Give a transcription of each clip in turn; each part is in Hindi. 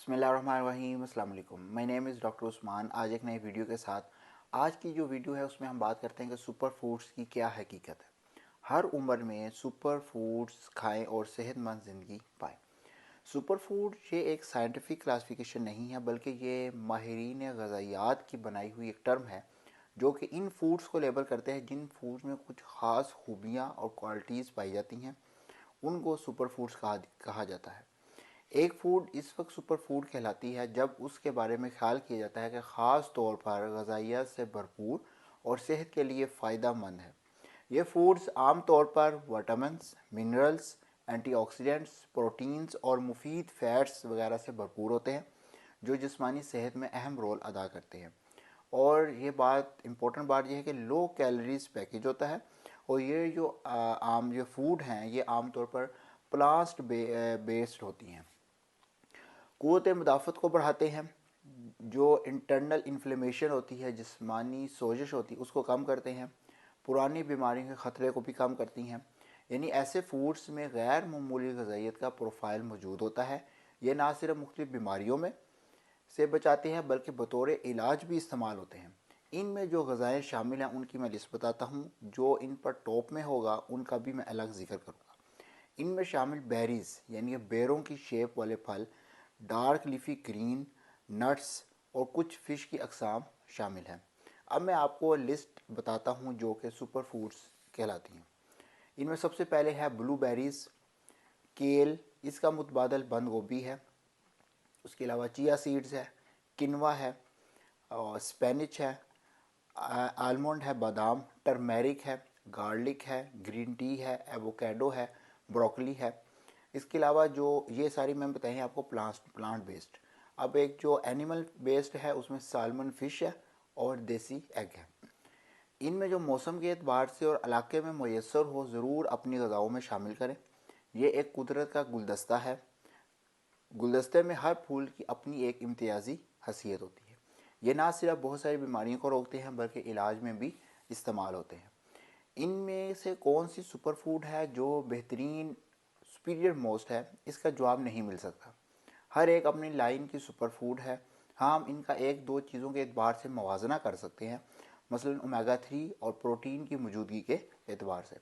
बिस्मिल्लाहिर्रहमानिर्रहीम, अस्सलाम वालेकुम। My name is doctor Usman. आज एक नई वीडियो के साथ, आज की जो वीडियो है उसमें हम बात करते हैं कि सुपर फूड्स की क्या हकीकत है। हर उम्र में सुपर फूड्स खाएं और सेहतमंद ज़िंदगी पाएं। सुपर फूड ये एक साइंटिफिक क्लासिफिकेशन नहीं है, बल्कि ये माहिरीन ग़ज़ाइयात की बनाई हुई एक टर्म है जो कि इन फूड्स को लेबल करते हैं जिन फूड्स में कुछ ख़ास खूबियाँ और क्वालिटीज़ पाई जाती हैं, उनको सुपर फूड्स कहा जाता है। एक फूड इस वक्त सुपर फूड कहलाती है जब उसके बारे में ख्याल किया जाता है कि ख़ास तौर पर ग़ज़ाइयत से भरपूर और सेहत के लिए फ़ायदा मंद है। ये फूड्स आम तौर पर विटामिन्स, मिनरल्स, एंटीऑक्सीडेंट्स, प्रोटीन्स और मुफीद फ़ैट्स वगैरह से भरपूर होते हैं जो जिस्मानी सेहत में अहम रोल अदा करते हैं। और ये बात इम्पोर्टेंट बात यह है कि लो कैलोरीज पैकेज होता है और ये जो आम जो फूड हैं ये आम तौर पर प्लांट बेस्ड होती हैं। क़ुव्वत मुदाफ़त को बढ़ाते हैं, जो इंटरनल इन्फ्लेमेशन होती है, जिस्मानी सोजिश होती है, उसको कम करते हैं, पुरानी बीमारियों के ख़तरे को भी कम करती हैं। यानी ऐसे फूड्स में गैर मामूली ग़ज़ाइयत का प्रोफाइल मौजूद होता है। ये ना सिर्फ मुख्तलिफ़ बीमारियों में से बचाते हैं बल्कि बतौर इलाज भी इस्तेमाल होते हैं। इनमें जो ग़ज़ाएँ शामिल हैं उनकी मैं लिस्ट बताता हूँ। जो इन पर टॉप में होगा उनका भी मैं अलग ज़िक्र करूँगा। इनमें शामिल बेरीज़ यानी बेरों की शेप वाले फल, डार्क लीफी ग्रीन, नट्स और कुछ फ़िश की अक़साम शामिल हैं। अब मैं आपको लिस्ट बताता हूँ जो कि सुपर फूड्स कहलाती हैं। इनमें सबसे पहले है ब्लूबेरीज़, केल, इसका मुतबादल बंद गोभी है। उसके अलावा चिया सीड्स है, किनवा है, और स्पेनिच है, आलमंड है, बादाम, टर्मेरिक है, गार्लिक है, ग्रीन टी है, एवोकाडो है, ब्रोकली है। इसके अलावा जो ये सारी मैं बताई हैं आपको प्लांट बेस्ड। अब एक जो एनिमल बेस्ड है उसमें सालमन फ़िश है और देसी एग है। इनमें जो मौसम के एतबार से और इलाके में मैसर हो ज़रूर अपनी ग़िज़ाओं में शामिल करें। ये एक कुदरत का गुलदस्ता है। गुलदस्ते में हर फूल की अपनी एक इम्तियाज़ी हसीयत होती है। ये ना सिर्फ बहुत सारी बीमारियों को रोकते हैं बल्कि इलाज में भी इस्तेमाल होते हैं। इनमें से कौन सी सुपर फूड है जो बेहतरीन सुपीरियर मोस्ट है, इसका जवाब नहीं मिल सकता। हर एक अपनी लाइन की सुपर फूड है। हाँ, हम इनका एक दो चीज़ों के एतबार से मवाजना कर सकते हैं, मसलन ओमेगा 3 और प्रोटीन की मौजूदगी के एतबार से।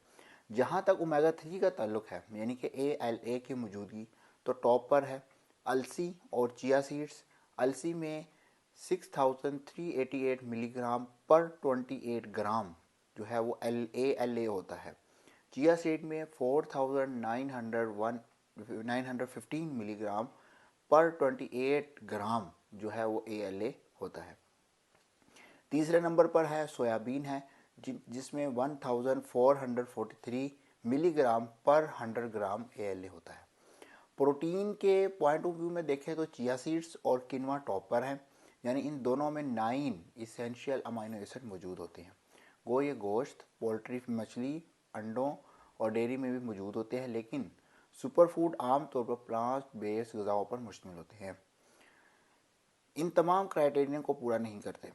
जहाँ तक ओमेगा 3 का ताल्लुक है यानी कि ALA की मौजूदगी, तो टॉप पर है अलसी और चिया सीड्स। अलसी में 6388 मिलीग्राम पर 28 ग्राम जो है वो ALA होता है। चिया सीड में 4915 मिलीग्राम पर 28 ग्राम जो है वो ALA होता है। तीसरे नंबर पर है सोयाबीन है, जिसमें 1443 मिलीग्राम पर 100 ग्राम ALA होता है। प्रोटीन के पॉइंट ऑफ व्यू में देखें तो चिया सीड्स और किनवा टॉप पर हैं, यानी इन दोनों में 9 इसेंशियल अमाइनो एसिड मौजूद होते हैं। ये गोश्त, पोल्ट्री, मछली, अंडों और डेयरी में भी मौजूद होते हैं, लेकिन सुपर फूड आम तौर पर प्लांट बेस्ड ग़िज़ाओं पर मुश्तमिल होते हैं। इन तमाम क्राइटेरिया को पूरा नहीं करते।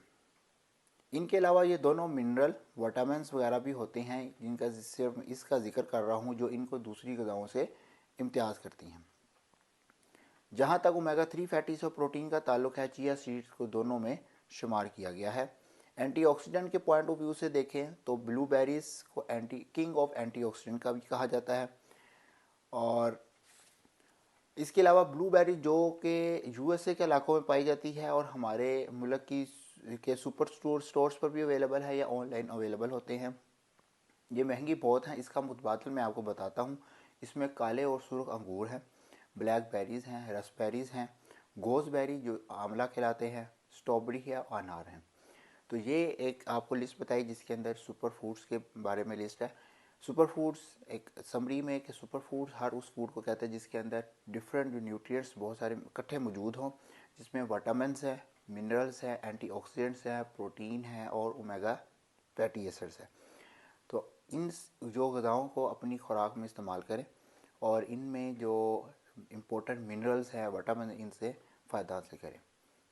इनके अलावा ये दोनों मिनरल, विटामिन्स वगैरह भी होते हैं जिनका सिर्फ इसका जिक्र कर रहा हूँ जो इनको दूसरी ग़िज़ाओं से इम्तियाज़ करती हैं। जहाँ तक ओमेगा 3 फैटीज और प्रोटीन का ताल्लुक है, चिया सीड्स को दोनों में शुमार किया गया है। एंटीऑक्सीडेंट के पॉइंट ऑफ व्यू से देखें तो ब्लूबेरीज को किंग ऑफ एंटीऑक्सीडेंट का भी कहा जाता है। और इसके अलावा ब्लूबेरी जो कि USA के इलाकों में पाई जाती है और हमारे मुल्क के सुपर स्टोर्स पर भी अवेलेबल है या ऑनलाइन अवेलेबल होते हैं। ये महंगी बहुत हैं, इसका मुतबादल मैं आपको बताता हूँ। इसमें काले और सुर्ख अंगूर हैं, ब्लैक बेरीज़ हैं, रसबेरीज़ हैं, गोज़बेरी जो आंवला खिलाते हैं, स्ट्रॉबेरी है और अनार हैं। तो ये एक आपको लिस्ट बताई जिसके अंदर सुपर फूड्स के बारे में लिस्ट है। सुपर फूड्स एक समरी में कि सुपर फूड्स हर उस फूड को कहते हैं जिसके अंदर डिफरेंट न्यूट्रिएंट्स बहुत सारे इकट्ठे मौजूद हों, जिसमें विटामिन्स है, मिनरल्स है, एंटीऑक्सीडेंट्स है, प्रोटीन है और ओमेगा फैटी एसिड्स है। तो इन जो ग़िज़ाओं को अपनी खुराक में इस्तेमाल करें और इनमें जो इम्पोर्टेंट मिनरल्स हैं, विटामिन, इनसे फ़ायदा हासिल करें।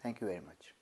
Thank you very much.